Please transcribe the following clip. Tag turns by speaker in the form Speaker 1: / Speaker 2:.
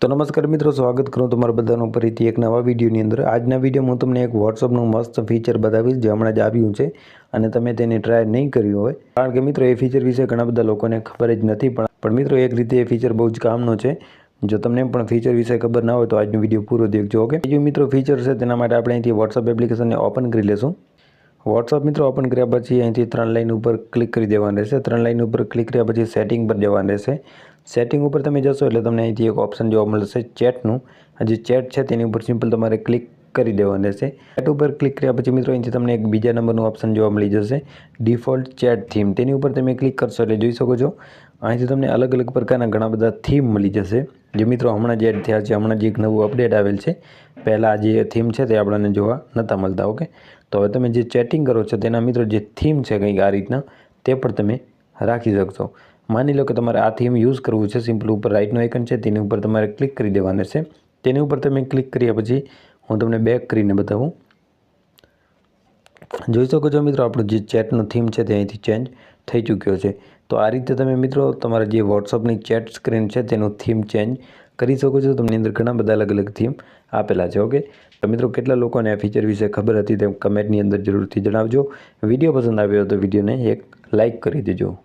Speaker 1: તો નમસ્કાર મિત્રો, સ્વાગત કરું તમારા બધાનું ફરીથી એક નવા વિડીયોની અંદર। આજના વિડીયોમાં હું તમને એક વોટ્સઅપનું મસ્ત ફીચર બતાવીશ જે હમણાં જ આવ્યું છે અને તમે તેને ટ્રાય નહીં કર્યું હોય, કારણ કે મિત્રો એ ફીચર વિશે ઘણા બધા લોકોને ખબર જ નથી। પણ મિત્રો એક રીતે એ ફીચર બહુ જ કામનું છે। જો તમને પણ ફીચર વિશે ખબર ના હોય તો આજનો વિડીયો પૂરો દેખજો, ઓકે। બીજું મિત્રો ફીચર છે તેના માટે આપણે અહીંથી વોટ્સઅપ એપ્લિકેશનને ઓપન કરી લેશું। વોટ્સઅપ મિત્રો ઓપન કર્યા પછી અહીંથી 3 લાઈન ઉપર ક્લિક કરી દેવાનું રહેશે। 3 લાઈન ઉપર ક્લિક કર્યા પછી સેટિંગ પર જવાનું રહેશે। સેટિંગ ઉપર તમે જશો એટલે તમને અહીંથી એક ઓપ્શન જોવા મળશે ચેટનું। આ જે ચેટ છે તેની ઉપર સિમ્પલ તમારે ક્લિક કરી દેવાનું રહેશે। ચેટ ઉપર ક્લિક કર્યા પછી મિત્રો અહીંથી તમને એક બીજા નંબરનું ઓપ્શન જોવા મળી જશે ડિફોલ્ટ ચેટ થીમ। તેની ઉપર તમે ક્લિક કરશો એટલે જોઈ શકો છો અહીંથી તમને અલગ અલગ પ્રકારના ઘણા બધા થીમ મળી જશે, જે મિત્રો હમણાં જ એડ થયા છે। હમણાં જ એક નવું અપડેટ આવેલ છે। પહેલાં જે થીમ છે તે આપણને જોવા નહોતા મળતા, ઓકે। તો હવે તમે જે ચેટિંગ કરો છો તેના મિત્રો જે થીમ છે કંઈક આ રીતના તે પણ તમે રાખી શકશો। માની લો કે તમારે આ થીમ યુઝ કરવું છે, સિમ્પલ ઉપર રાઇટનું આઇકન છે તેની ઉપર તમારે ક્લિક કરી દેવાનું છે। તેની ઉપર તમે ક્લિક કર્યા પછી હું તમને બેક કરીને બતાવું। જોઈ શકો છો મિત્રો આપણું જે ચેટનો થીમ છે તે અહીંથી ચેન્જ થઈ ચૂક્યો છે। તો આ રીતે તમે મિત્રો તમારા જે વોટ્સઅપની ચેટ સ્ક્રીન છે તેનું થીમ ચેન્જ કરી શકો છો। તમને અંદર ઘણા બધા અલગ અલગ થીમ આપેલા છે, ઓકે। તો મિત્રો કેટલા લોકોને આ ફીચર વિશે ખબર હતી તે કમેન્ટની અંદર જરૂરથી જણાવજો। વિડીયો પસંદ આવ્યો તો વિડીયોને એક લાઇક કરી દેજો।